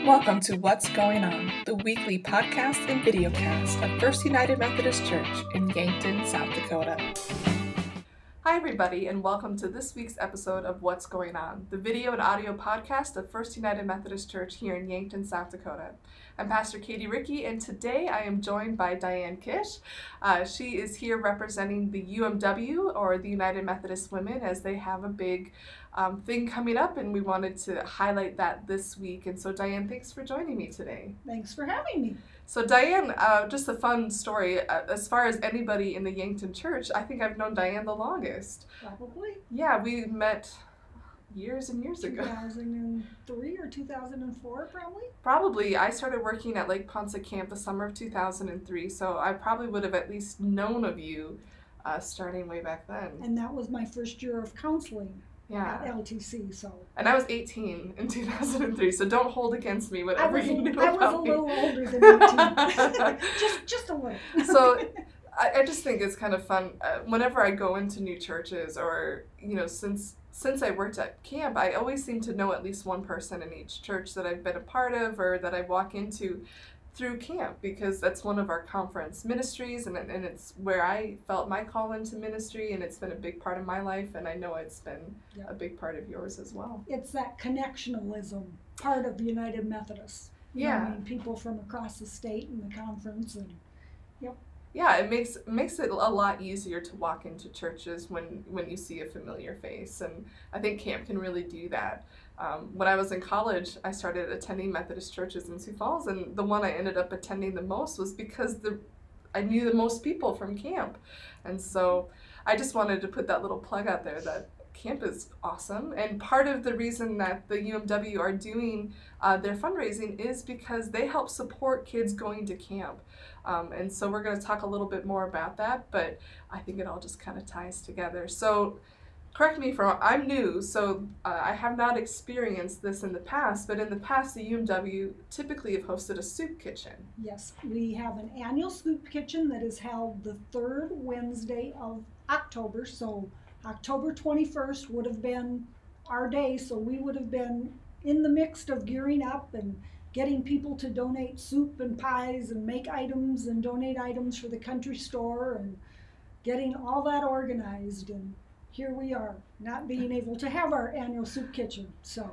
Welcome to What's Going On, the weekly podcast and videocast of First United Methodist Church in Yankton, South Dakota. Hi everybody, and welcome to this week's episode of What's Going On, the video and audio podcast of First United Methodist Church here in Yankton, South Dakota. I'm Pastor Katie Rickey, and today I am joined by Diane Kisch. She is here representing the UMW, or the United Methodist Women, as they have a big thing coming up, and we wanted to highlight that this week. And so Diane, thanks for joining me today. Thanks for having me. So Diane, just a fun story, as far as anybody in the Yankton church, I think I've known Diane the longest. Probably. Yeah, we met years and years ago. 2003 or 2004, probably? Probably. I started working at Lake Ponce Camp the summer of 2003, so I probably would have at least known of you starting way back then. And that was my first year of counseling. Yeah. At LTC, so. And I was 18 in 2003, so don't hold against me whatever you knew I was a little older than 18. just a little. So I just think it's kind of fun. Whenever I go into new churches, or, you know, since I worked at camp, I always seem to know at least one person in each church that I've been a part of or that I walk into through camp, because that's one of our conference ministries, and it's where I felt my call into ministry, and it's been a big part of my life, and I know it's been a big part of yours as well. It's that connectionalism part of United Methodists. Yeah. I mean, people from across the state and the conference, and yep. Yeah, it makes it a lot easier to walk into churches when you see a familiar face, and I think camp can really do that. When I was in college, I started attending Methodist churches in Sioux Falls, and the one I ended up attending the most was because I knew the most people from camp. And so I just wanted to put that little plug out there that camp is awesome, and part of the reason that the UMW are doing their fundraising is because they help support kids going to camp. And so we're going to talk a little bit more about that, but I think it all just kind of ties together. So correct me if I'm new, so I have not experienced this in the past, but in the past the UMW typically have hosted a soup kitchen. Yes, we have an annual soup kitchen that is held the third Wednesday of October, so October 21st would have been our day, so we would have been in the mix of gearing up and getting people to donate soup and pies and make items and donate items for the country store and getting all that organized. And here we are, not being able to have our annual soup kitchen. So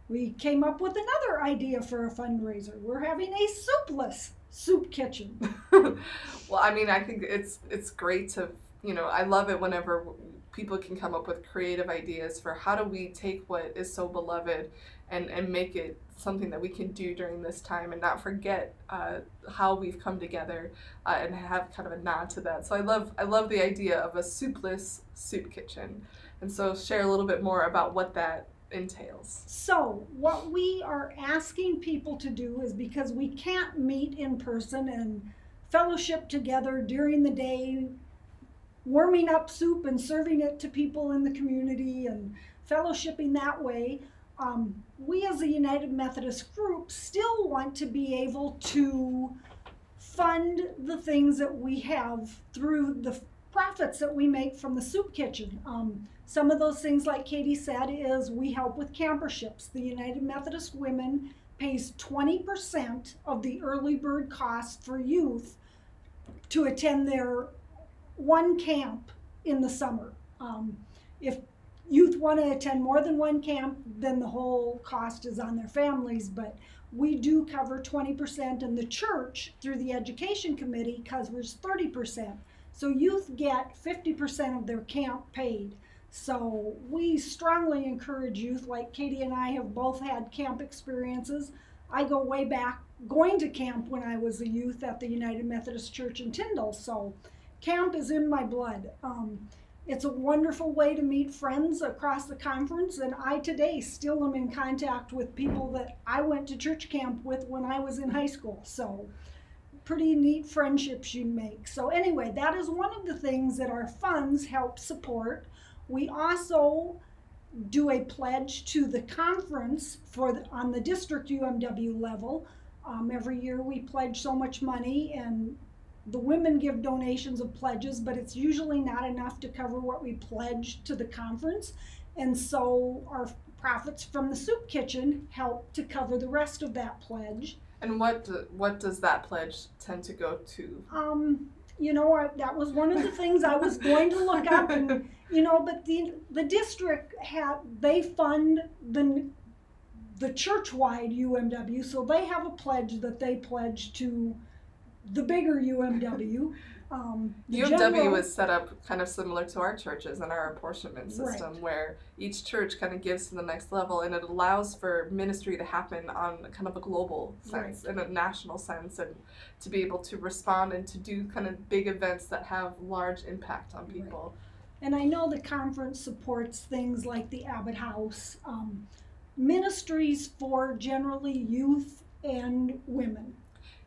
we came up with another idea for a fundraiser. We're having a soupless soup kitchen. Well, I mean, I think it's great to, you know, I love it whenever people can come up with creative ideas for how do we take what is so beloved and make it something that we can do during this time and not forget how we've come together and have kind of a nod to that. So I love the idea of a soupless soup kitchen. And so share a little bit more about what that entails. So what we are asking people to do is, because we can't meet in person and fellowship together during the day, warming up soup and serving it to people in the community and fellowshipping that way, we as a United Methodist group still want to be able to fund the things that we have through the profits that we make from the soup kitchen. Some of those things, like Katie said, is we help with camperships. The United Methodist Women pays 20% of the early bird cost for youth to attend their one camp in the summer. If youth want to attend more than one camp, then the whole cost is on their families, but we do cover 20%, and the church, through the education committee, covers 30%. So youth get 50% of their camp paid. So we strongly encourage youth, like Katie and I have both had camp experiences. I go way back going to camp when I was a youth at the United Methodist Church in Tyndall, so camp is in my blood. It's a wonderful way to meet friends across the conference, and I today still am in contact with people that I went to church camp with when I was in high school. So pretty neat friendships you make. So anyway, that is one of the things that our funds help support. We also do a pledge to the conference on the district UMW level. Every year we pledge so much money, and the women give donations of pledges, but it's usually not enough to cover what we pledge to the conference. And so our profits from the soup kitchen help to cover the rest of that pledge. And what does that pledge tend to go to? That was one of the things I was going to look up, and but the district they fund the church-wide UMW, so they have a pledge that they pledge to the bigger UMW. UMW is set up kind of similar to our churches and our apportionment system, right, where each church kind of gives to the next level, and it allows for ministry to happen on kind of a global sense, right, in a national sense, and to be able to respond and to do kind of big events that have large impact on people. Right. And I know the conference supports things like the Abbott House, ministries for generally youth and women.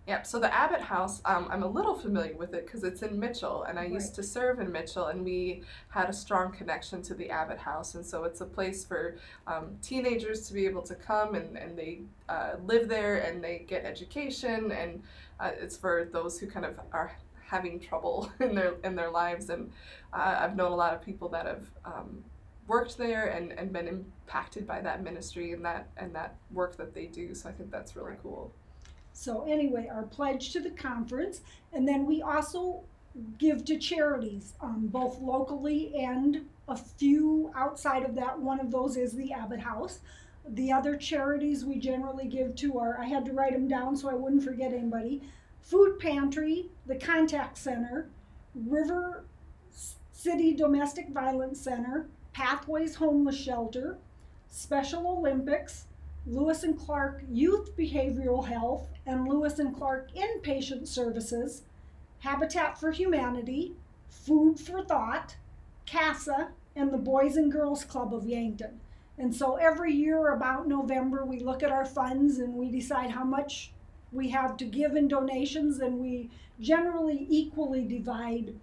Yep, so the Abbott House, I'm a little familiar with it because it's in Mitchell, and I Right. used to serve in Mitchell, and we had a strong connection to the Abbott House, and so it's a place for teenagers to be able to come, and they live there, and they get education, and it's for those who kind of are having trouble in their lives, and I've known a lot of people that have worked there and been impacted by that ministry and that work that they do, so I think that's really Right. cool. So anyway, our pledge to the conference, and then we also give to charities, both locally and a few outside of that. One of those is the Abbott House. The other charities we generally give to are, I had to write them down so I wouldn't forget anybody, Food Pantry, the Contact Center, River City Domestic Violence Center, Pathways Homeless Shelter, Special Olympics, Lewis and Clark Youth Behavioral Health, and Lewis and Clark Inpatient Services, Habitat for Humanity, Food for Thought, CASA, and the Boys and Girls Club of Yankton. And so every year about November, we look at our funds and we decide how much we have to give in donations, and we generally equally divide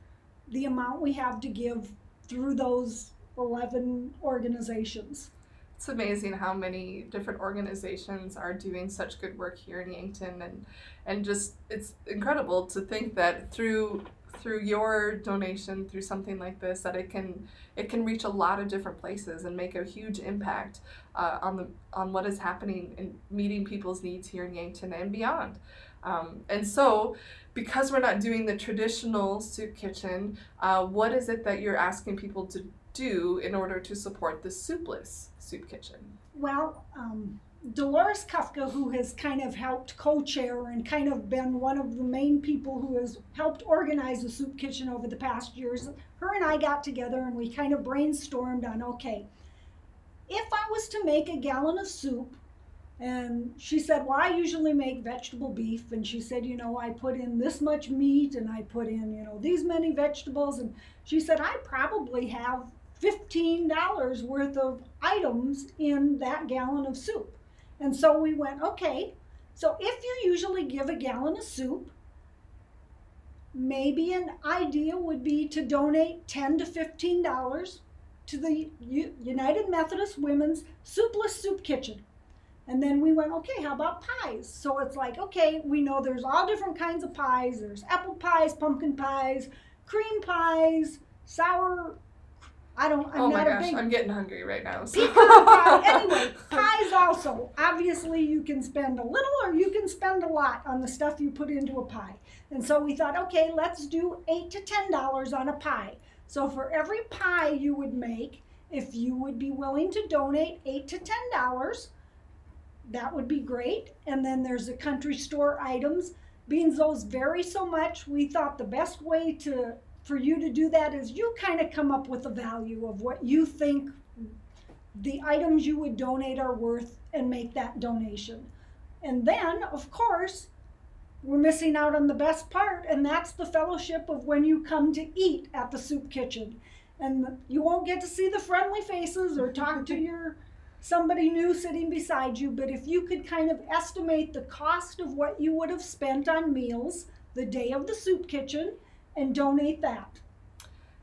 the amount we have to give through those 11 organizations. It's amazing how many different organizations are doing such good work here in Yankton, and just it's incredible to think that through your donation, through something like this, that it can reach a lot of different places and make a huge impact on what is happening and meeting people's needs here in Yankton and beyond. And so, because we're not doing the traditional soup kitchen, what is it that you're asking people to do in order to support the soupless soup kitchen? Well, Dolores Kafka, who has kind of helped co-chair and kind of been one of the main people who has helped organize the soup kitchen over the past years, her and I got together and we kind of brainstormed on, okay, if I was to make a gallon of soup, and she said, well, I usually make vegetable beef, and she said, I put in this much meat, and I put in, these many vegetables, and she said, I probably have $15 worth of items in that gallon of soup. And so we went, okay, so if you usually give a gallon of soup, maybe an idea would be to donate $10 to $15 to the United Methodist Women's Soupless Soup Kitchen. And then we went, okay, how about pies? So it's like, okay, we know there's all different kinds of pies. There's apple pies, pumpkin pies, cream pies, sour, Oh my gosh, I'm getting hungry right now. So. Pecan pie. Anyway, pies also. Obviously, you can spend a little or you can spend a lot on the stuff you put into a pie. And so we thought, okay, let's do $8 to $10 on a pie. So for every pie you would make, if you would be willing to donate $8 to $10, that would be great. And then there's the country store items. Being those vary so much, we thought the best way for you to do that is you kind of come up with a value of what you think the items you would donate are worth and make that donation. And then, of course, we're missing out on the best part, and that's the fellowship of when you come to eat at the soup kitchen. And you won't get to see the friendly faces or talk to somebody new sitting beside you, but if you could kind of estimate the cost of what you would have spent on meals the day of the soup kitchen and donate that.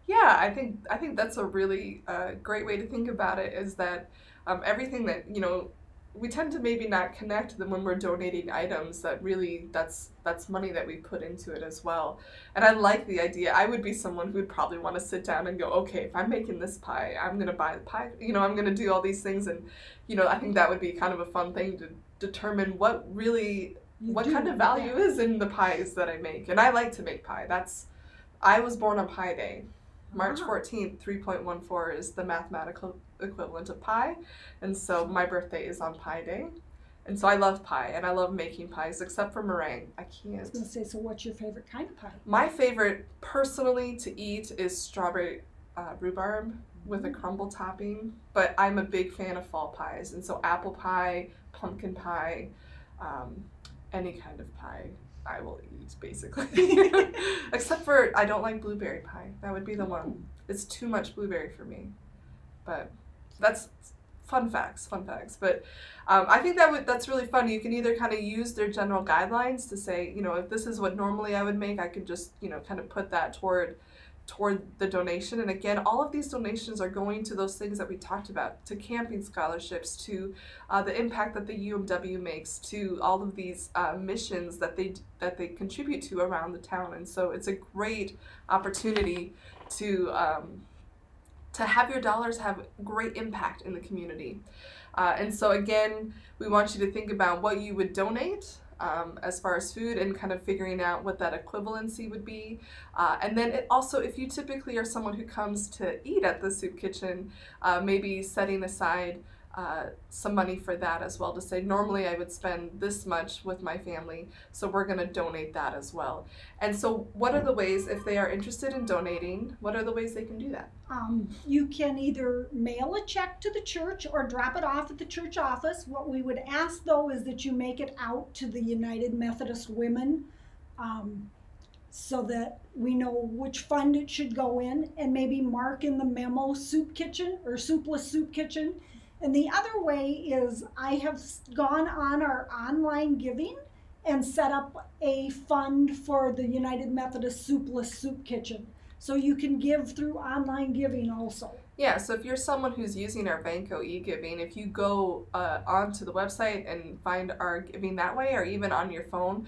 Yeah, I think that's a really great way to think about it, is that everything that we tend to maybe not connect them when we're donating items that really that's money that we put into it as well. And I like the idea. I would be someone who would probably want to sit down and go, okay, if I'm making this pie, I'm going to buy the pie, I'm going to do all these things. And, I think that would be kind of a fun thing to determine what kind of value is in the pies that I make. And I like to make pie. I was born on Pi Day. March 14th, 3.14 is the mathematical equivalent of pi, and so my birthday is on Pi Day, and so I love pie, and I love making pies, except for meringue. I can't. I was going to say, so what's your favorite kind of pie? My favorite, personally, to eat is strawberry rhubarb with a crumble topping, but I'm a big fan of fall pies, and so apple pie, pumpkin pie, any kind of pie I will eat, basically. Except for, I don't like blueberry pie. That would be the one. It's too much blueberry for me. But that's fun facts. But I think that's really fun. You can either kind of use their general guidelines to say, if this is what normally I would make, I could just, kind of put that toward the donation. And again, all of these donations are going to those things that we talked about, to camping scholarships, to the impact that the UMW makes, to all of these missions that they contribute to around the town. And so it's a great opportunity to have your dollars have great impact in the community. And so again, we want you to think about what you would donate as far as food, and kind of figuring out what that equivalency would be. And then also, if you typically are someone who comes to eat at the soup kitchen, maybe setting aside some money for that as well, to say, normally I would spend this much with my family, so we're going to donate that as well. And so what are the ways, if they are interested in donating, what are the ways they can do that? You can either mail a check to the church or drop it off at the church office. What we would ask, though, is that you make it out to the United Methodist Women, so that we know which fund it should go in, and maybe mark in the memo Soup Kitchen or Soupless Soup Kitchen. And the other way is, I have gone on our online giving and set up a fund for the United Methodist Soupless Soup Kitchen. So you can give through online giving also. Yeah, so if you're someone who's using our Banco e-giving, if you go onto the website and find our giving that way, or even on your phone,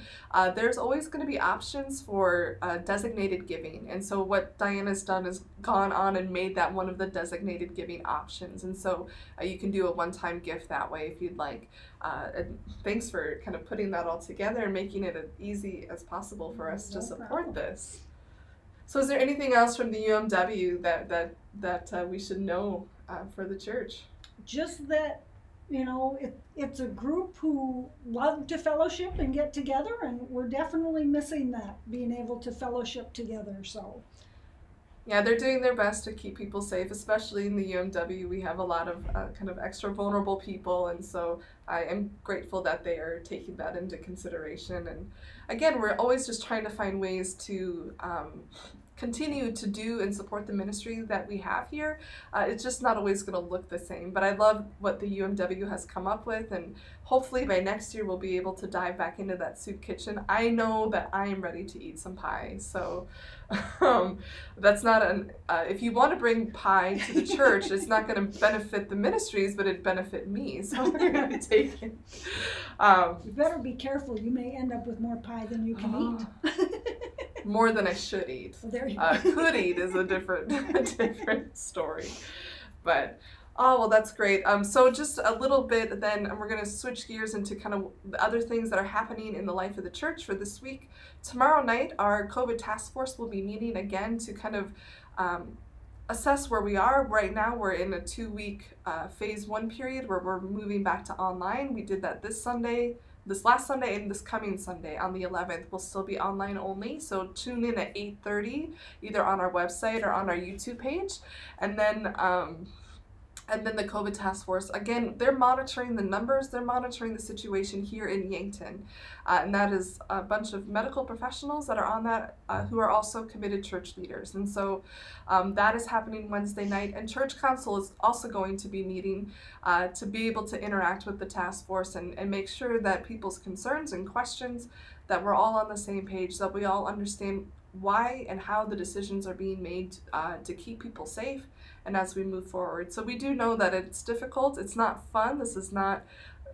there's always going to be options for designated giving. And so what Diane has done is gone on and made that one of the designated giving options. And so you can do a one-time gift that way if you'd like. And thanks for kind of putting that all together and making it as easy as possible for us to support this. So is there anything else from the UMW that we should know for the church? Just that, it's a group who love to fellowship and get together, and we're definitely missing that, being able to fellowship together. So yeah, they're doing their best to keep people safe, especially in the UMW. We have a lot of kind of extra vulnerable people, and so I am grateful that they are taking that into consideration. And again, we're always just trying to find ways to continue to do and support the ministry that we have here. It's just not always going to look the same, but I love what the UMW has come up with, and hopefully by next year we'll be able to dive back into that soup kitchen. I know that I am ready to eat some pie, so that's not if you want to bring pie to the church, it's not going to benefit the ministries, but it'd benefit me, so we're going to take it. You better be careful. You may end up with more pie than you can eat. More than I should eat. Well, there you go. Could eat is a different story. But, oh, well, that's great. So just a little bit then, and we're going to switch gears into kind of the other things that are happening in the life of the church for this week. Tomorrow night, our COVID task force will be meeting again to kind of assess where we are. Right now, we're in a 2-week phase 1 period where we're moving back to online. We did that this last Sunday, and this coming Sunday on the 11th will still be online only. So tune in at 8:30, either on our website or on our YouTube page. And then the COVID task force, again, they're monitoring the numbers, they're monitoring the situation here in Yankton. And that is a bunch of medical professionals that are on that, who are also committed church leaders. And so that is happening Wednesday night. And Church Council is also going to be meeting to be able to interact with the task force and make sure that people's concerns and questions, that we're all on the same page, that we all understand why and how the decisions are being made to keep people safe and as we move forward. So we do know that it's difficult, it's not fun, this is not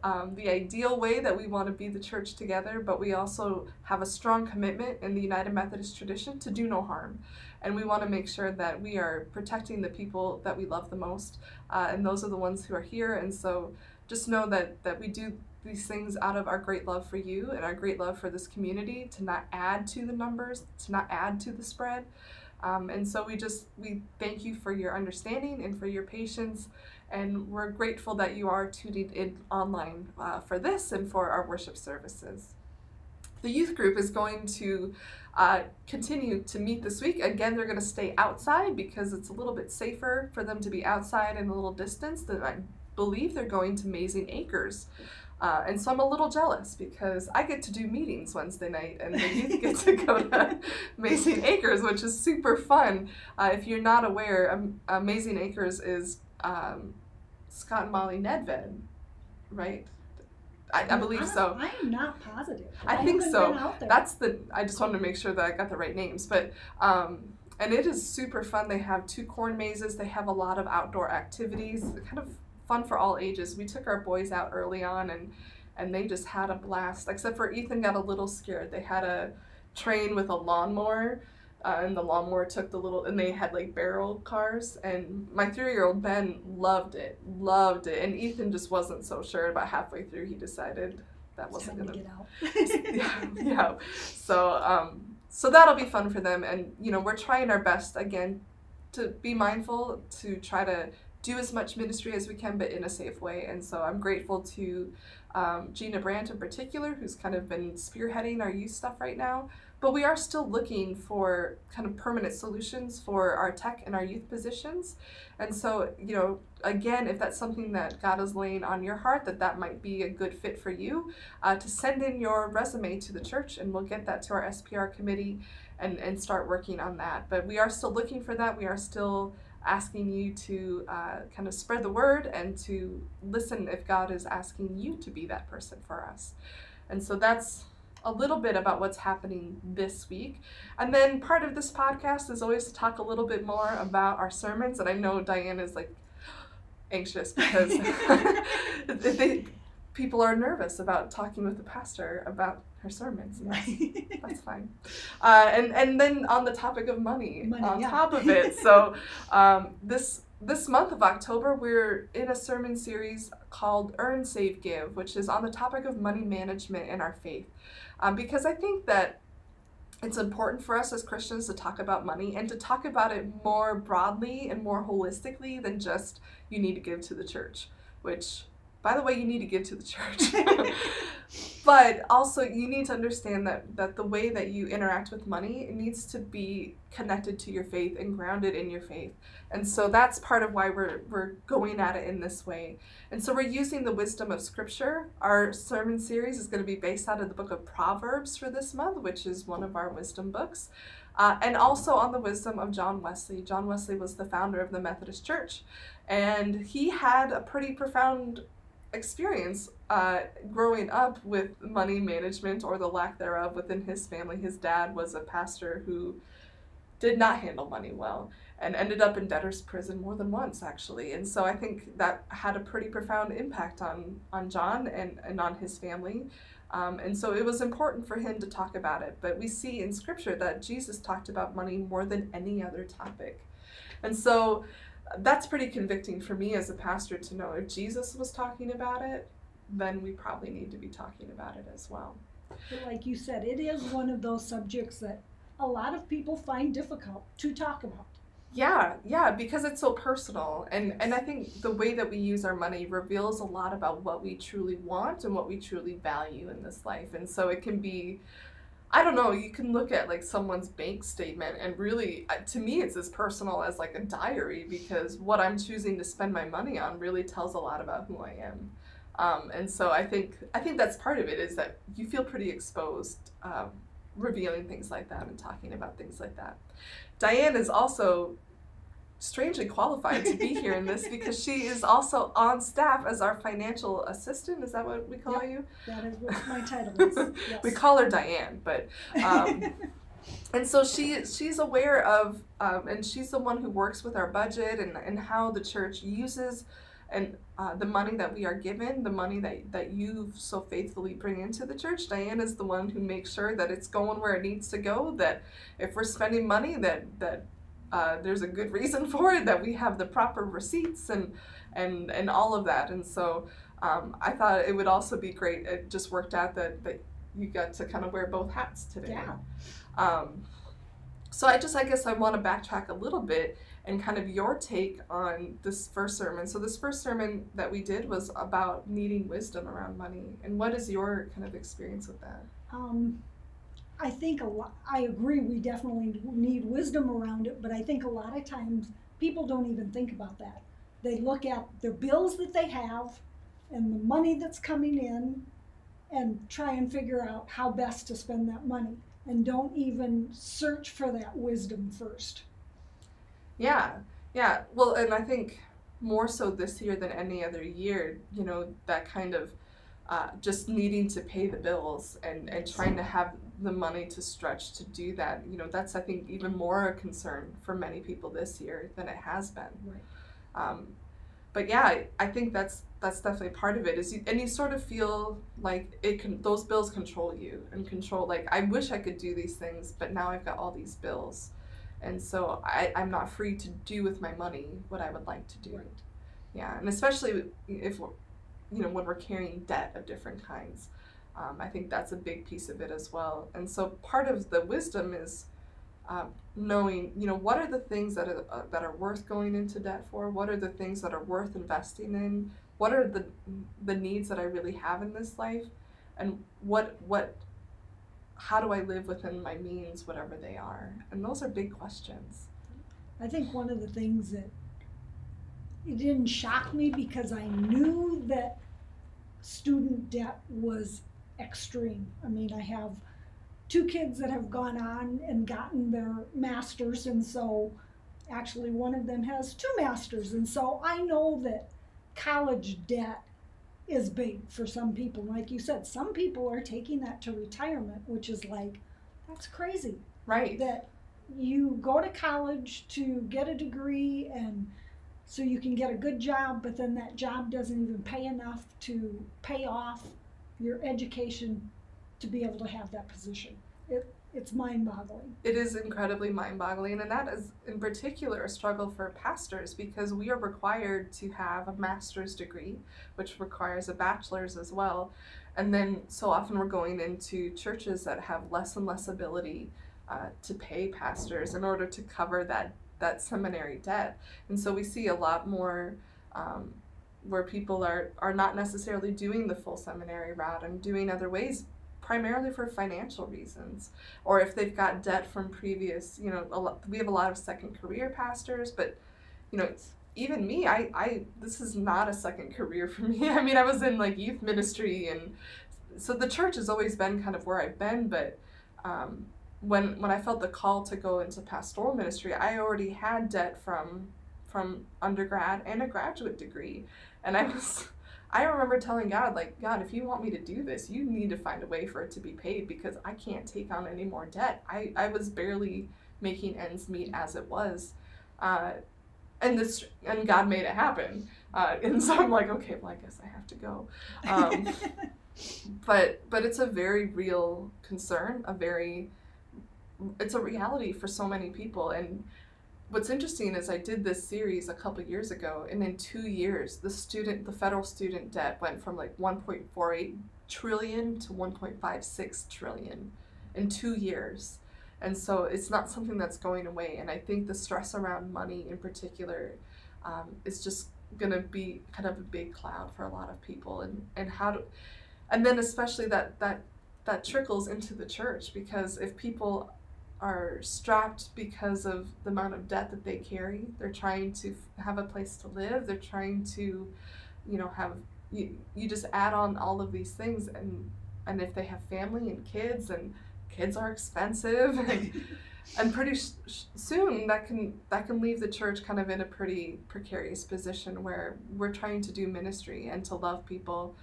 the ideal way that we want to be the church together, but we also have a strong commitment in the United Methodist tradition to do no harm. And we want to make sure that we are protecting the people that we love the most, and those are the ones who are here. And so just know that we do these things out of our great love for you and our great love for this community, to not add to the numbers, to not add to the spread. And so we thank you for your understanding and for your patience, and we're grateful that you are tuning in online for this and for our worship services. The youth group is going to continue to meet this week. Again, they're going to stay outside because it's a little bit safer for them to be outside in a little distance. I believe they're going to Amazing Acres. And so I'm a little jealous because I get to do meetings Wednesday night and the youth get to go to Amazing Acres, which is super fun. If you're not aware, Amazing Acres is Scott and Molly Nedved, right? I believe so. I am not positive. I think so. Been out there. I just wanted to make sure that I got the right names. But and it is super fun. They have 2 corn mazes. They have a lot of outdoor activities, kind of fun for all ages. We took our boys out early on and they just had a blast, except for Ethan got a little scared. They had a train with a lawnmower, and the lawnmower took and they had like barrel cars, and my 3-year-old Ben loved it, and Ethan just wasn't so sure. About halfway through he decided that wasn't gonna get out. yeah. So that'll be fun for them, and we're trying our best again to be mindful, to try to do as much ministry as we can, but in a safe way. And so I'm grateful to Gina Brandt in particular, who's kind of been spearheading our youth stuff right now. But we are still looking for kind of permanent solutions for our tech and our youth positions. And so, again, if that's something that God is laying on your heart, that might be a good fit for you, to send in your resume to the church, and we'll get that to our SPR committee and start working on that. But we are still looking for that. We are still asking you to kind of spread the word and to listen if God is asking you to be that person for us. And so that's a little bit about what's happening this week. And then part of this podcast is always to talk a little bit more about our sermons. And I know Diane is like anxious because people are nervous about talking with the pastor about her sermons. And that's fine. And then on the topic of money on top of it. So this month of October, we're in a sermon series called Earn, Save, Give, which is on the topic of money management in our faith. Because I think that it's important for us as Christians to talk about money and to talk about it more broadly and more holistically than just you need to give to the church, which, by the way, you need to give to the church. But also you need to understand that the way that you interact with money, it needs to be connected to your faith and grounded in your faith. And so that's part of why we're going at it in this way. And so we're using the wisdom of Scripture. Our sermon series is going to be based out of the book of Proverbs for this month, which is one of our wisdom books. And also on the wisdom of John Wesley. John Wesley was the founder of the Methodist Church. And he had a pretty profound experience growing up with money management, or the lack thereof, within his family. His dad was a pastor who did not handle money well and ended up in debtor's prison more than once, actually. And so I think that had a pretty profound impact on John and on his family. And so it was important for him to talk about it. But we see in Scripture that Jesus talked about money more than any other topic. And so that's pretty convicting for me as a pastor to know if Jesus was talking about it, then we probably need to be talking about it as well. But like you said, it is one of those subjects that a lot of people find difficult to talk about. Yeah, because it's so personal. And I think the way that we use our money reveals a lot about what we truly want and what we truly value in this life. And so it can be, I don't know, you can look at like someone's bank statement and really, to me, it's as personal as like a diary, because what I'm choosing to spend my money on really tells a lot about who I am. And so I think that's part of it, is that you feel pretty exposed, revealing things like that and talking about things like that. Diane is also strangely qualified to be here in this because she is also on staff as our financial assistant. Is that what we call you? That is what my title is. Yes. We call her Diane, but and so she's aware of and she's the one who works with our budget and how the church uses and the money that we are given, the money that you so faithfully bring into the church, Diane is the one who makes sure that it's going where it needs to go, that if we're spending money, that there's a good reason for it, that we have the proper receipts and all of that. And so I thought it would also be great. It just worked out that you got to kind of wear both hats today. Yeah. So I guess I want to backtrack a little bit and kind of your take on this first sermon. So this first sermon that we did was about needing wisdom around money. And what is your kind of experience with that? I think I agree, we definitely need wisdom around it, but I think a lot of times people don't even think about that. They look at the bills that they have and the money that's coming in and try and figure out how best to spend that money, and don't even search for that wisdom first. Yeah. Well, and I think more so this year than any other year, you know, that kind of just needing to pay the bills and trying to have the money to stretch to do that, you know, that's, I think, even more a concern for many people this year than it has been. Right. But yeah, I think that's definitely part of it. And you sort of feel like those bills control you and control, like, I wish I could do these things, but now I've got all these bills, and so I'm not free to do with my money what I would like to do. Right. Yeah, and especially if we're, you know, when we're carrying debt of different kinds, I think that's a big piece of it as well. And so part of the wisdom is knowing, you know, what are the things that are worth going into debt for? What are the things that are worth investing in? What are the needs that I really have in this life? And how do I live within my means, whatever they are? And those are big questions. I think one of the things that it didn't shock me, because I knew that student debt was extreme. I mean, I have 2 kids that have gone on and gotten their masters, and so actually one of them has 2 masters, and so I know that college debt is big for some people. Like you said, some people are taking that to retirement, which is like, that's crazy. Right. That you go to college to get a degree and so you can get a good job, but then that job doesn't even pay enough to pay off your education to be able to have that position. It's mind-boggling. It is incredibly mind-boggling, and that is in particular a struggle for pastors, because we are required to have a master's degree, which requires a bachelor's as well. And then so often we're going into churches that have less and less ability to pay pastors in order to cover that seminary debt. And so we see a lot more where people are not necessarily doing the full seminary route and doing other ways, primarily for financial reasons, or if they've got debt from previous, you know, we have a lot of second career pastors, but, you know, even me, this is not a second career for me. I mean, I was in like youth ministry, and so the church has always been kind of where I've been, but when I felt the call to go into pastoral ministry, I already had debt from undergrad and a graduate degree, and I remember telling God, like, God, if you want me to do this, you need to find a way for it to be paid, because I can't take on any more debt. I was barely making ends meet as it was. And God made it happen. And so I'm like, okay, well, I guess I have to go. But it's a very real concern, it's a reality for so many people. And what's interesting is I did this series a couple years ago, and in 2 years, the federal student debt went from like 1.48 trillion to 1.56 trillion in 2 years. And so it's not something that's going away. And I think the stress around money in particular is just going to be kind of a big cloud for a lot of people. And then especially that trickles into the church, because if people are strapped because of the amount of debt that they carry, they're trying to have a place to live, they're trying to, you know, you just add on all of these things, and if they have family and kids are expensive, and pretty soon that can leave the church kind of in a pretty precarious position where we're trying to do ministry and to love people,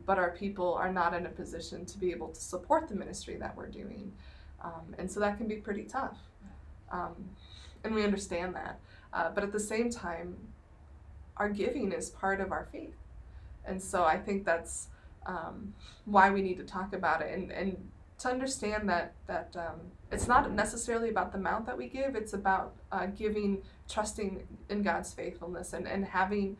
but our people are not in a position to be able to support the ministry that we're doing. And so that can be pretty tough. And we understand that. But at the same time, our giving is part of our faith. And so I think that's why we need to talk about it, and to understand that it's not necessarily about the amount that we give. It's about giving, trusting in God's faithfulness, and having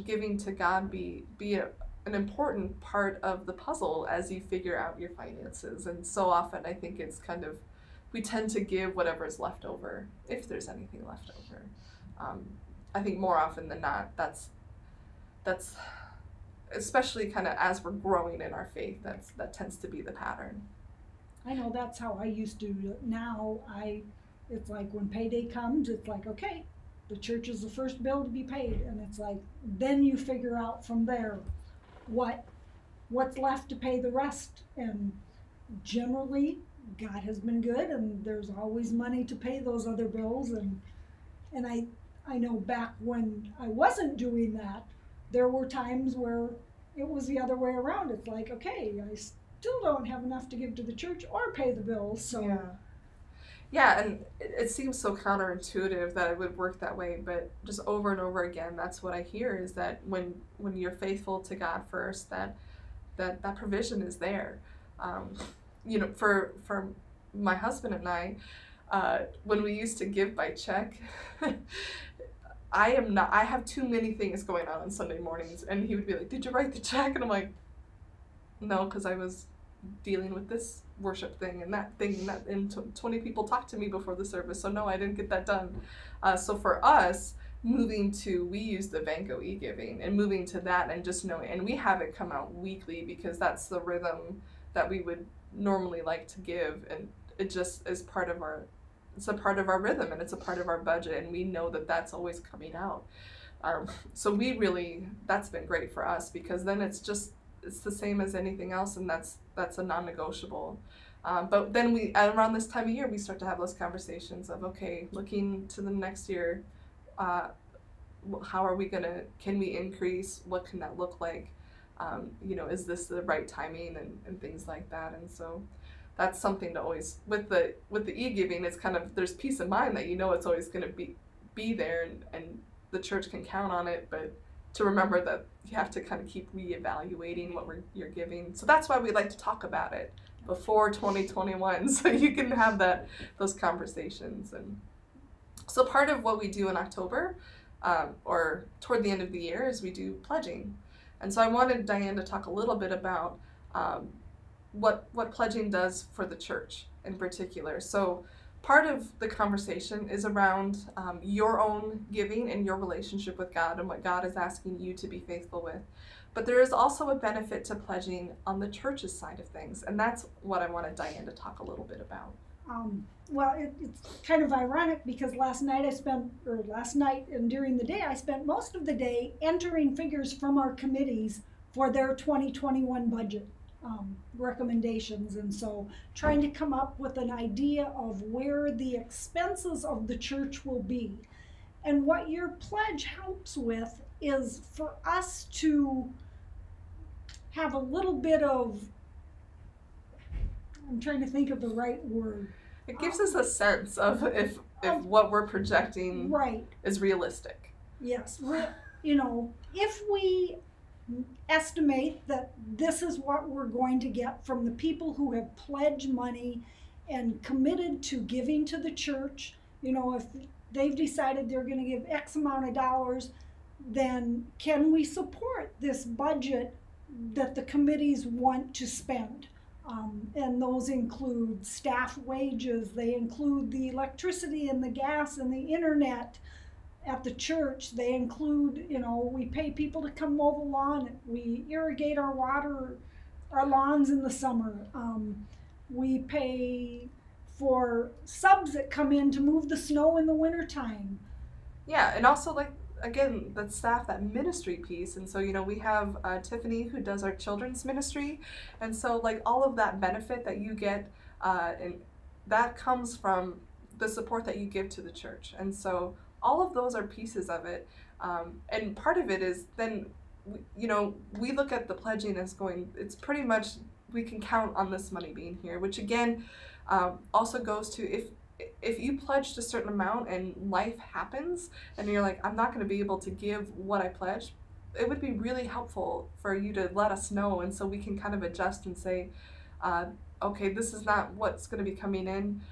giving to God be an important part of the puzzle as you figure out your finances. And so often I think it's kind of, we tend to give whatever is left over, if there's anything left over. I think more often than not, that's especially kind of as we're growing in our faith, that tends to be the pattern. I know that's how I used to do it. Now it's like when payday comes, it's like, okay, the church is the first bill to be paid, and it's like, then you figure out from there what's left to pay the rest. And generally God has been good, and there's always money to pay those other bills. And I know back when I wasn't doing that, there were times where it was the other way around. It's like, okay, I still don't have enough to give to the church or pay the bills. So yeah, and it seems so counterintuitive that it would work that way, but just over and over again, that's what I hear, is that when you're faithful to God first, that provision is there. You know, for my husband and I, when we used to give by check, I have too many things going on Sunday mornings, and he would be like, "Did you write the check?" And I'm like, "No, because I was dealing with this worship thing and that thing, and 20 people talked to me before the service, so no, I didn't get that done." So for us, we use the Vanco e-giving, and moving to that, and just knowing, and we have it come out weekly because that's the rhythm that we would normally like to give, and it just is it's a part of our rhythm, and it's a part of our budget, and we know that that's always coming out. So that's been great for us, because then it's the same as anything else, and that's a non-negotiable. But then around this time of year, we start to have those conversations of, okay, looking to the next year, can we increase? What can that look like? Is this the right timing, and things like that. And so that's something to always, with the e-giving, it's kind of, there's peace of mind that it's always going to be there, and the church can count on it, but to remember that you have to kind of keep reevaluating what you're giving. So that's why we like to talk about it before 2021, so you can have those conversations. And so part of what we do in October, or toward the end of the year, is we do pledging. And so I wanted Diane to talk a little bit about what pledging does for the church in particular. So part of the conversation is around your own giving and your relationship with God, and what God is asking you to be faithful with. But there is also a benefit to pledging on the church's side of things, and that's what I wanted Diane to talk a little bit about. Well, it's kind of ironic, because last night and during the day, I spent most of the day entering figures from our committees for their 2021 budget recommendations. And so trying to come up with an idea of where the expenses of the church will be. And what your pledge helps with is for us to have a little bit of, I'm trying to think of the right word. It gives us a sense of if what we're projecting is realistic. Yes. If we estimate that this is what we're going to get from the people who have pledged money and committed to giving to the church, if they've decided they're going to give X amount of dollars, then can we support this budget that the committees want to spend? And those include staff wages, they include the electricity and the gas and the internet at the church, they include, we pay people to come mow the lawn, we irrigate our lawns in the summer, we pay for subs that come in to move the snow in the wintertime. Yeah, and also, again, the staff, that ministry piece. And so, we have Tiffany, who does our children's ministry. And so, all of that benefit that you get, and that comes from the support that you give to the church. And so all of those are pieces of it. And part of it is then, we look at the pledging as it's pretty much, we can count on this money being here, which again, also goes to if you pledged a certain amount and life happens and you're like, I'm not going to be able to give what I pledged, it would be really helpful for you to let us know, and so we can kind of adjust and say, okay, this is not what's going to be coming in.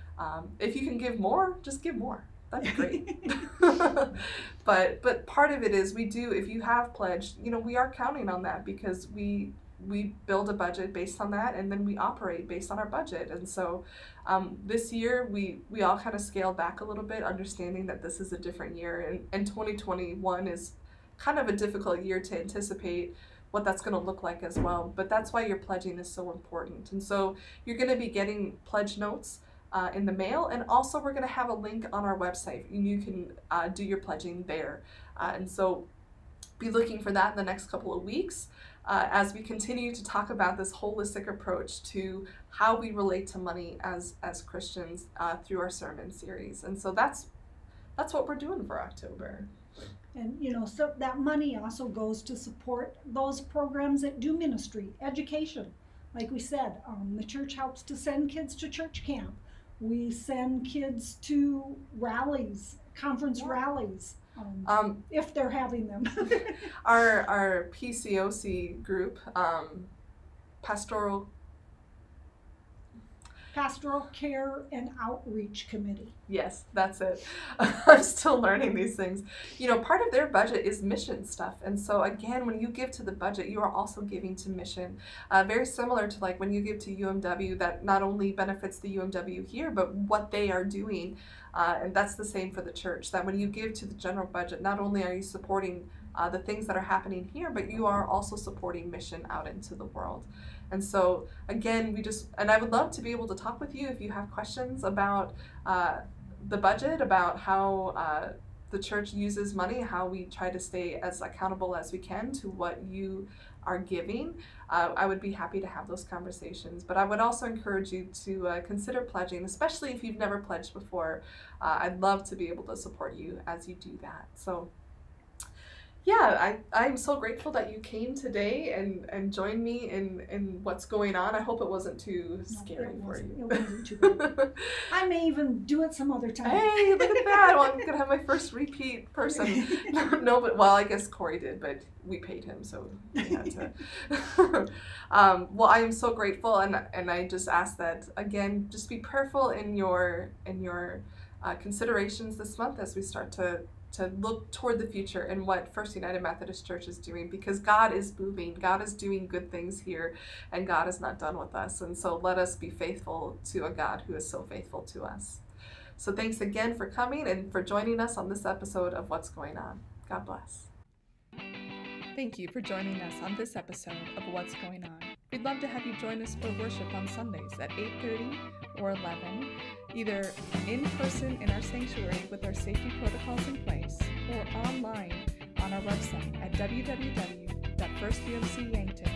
If you can give more, just give more. That'd be great. But part of it is we do, if you have pledged, we are counting on that, because we build a budget based on that, and then we operate based on our budget. And so this year we all kind of scaled back a little bit, understanding that this is a different year, and 2021 is kind of a difficult year to anticipate what that's going to look like as well. But that's why your pledging is so important. And so you're going to be getting pledge notes in the mail, and also we're going to have a link on our website. You can do your pledging there. And so be looking for that in the next couple of weeks as we continue to talk about this holistic approach to how we relate to money as Christians through our sermon series. And so that's what we're doing for October. And so that money also goes to support those programs that do ministry, education. Like we said, the church helps to send kids to church camp. We send kids to rallies, conference rallies, if they're having them. Our PCOC group, Pastoral Care and Outreach Committee. Yes, that's it. I'm still learning these things. Part of their budget is mission stuff. And so again, when you give to the budget, you are also giving to mission. Very similar to like when you give to UMW, that not only benefits the UMW here, but what they are doing. And that's the same for the church, that when you give to the general budget, not only are you supporting the things that are happening here, but you are also supporting mission out into the world. And so again, and I would love to be able to talk with you if you have questions about the budget, about how the church uses money, how we try to stay as accountable as we can to what you are giving. I would be happy to have those conversations. But I would also encourage you to consider pledging, especially if you've never pledged before. I'd love to be able to support you as you do that. So yeah, I'm so grateful that you came today and joined me in what's going on. I hope it wasn't too scary for you. It wasn't too bad. I may even do it some other time. Hey, look at that. Well, I'm going to have my first repeat person. No, but well, I guess Corey did, but we paid him, so we had to. Well, I am so grateful, and I just ask that, again, just be prayerful in your considerations this month as we start to look toward the future and what First United Methodist Church is doing, because God is moving, God is doing good things here, and God is not done with us. And so let us be faithful to a God who is so faithful to us. So thanks again for coming and for joining us on this episode of What's Going On. God bless. Thank you for joining us on this episode of What's Going On. We'd love to have you join us for worship on Sundays at 8:30 or 11, either in person in our sanctuary with our safety protocols in place, or online on our website at www.firstumcyankton.com.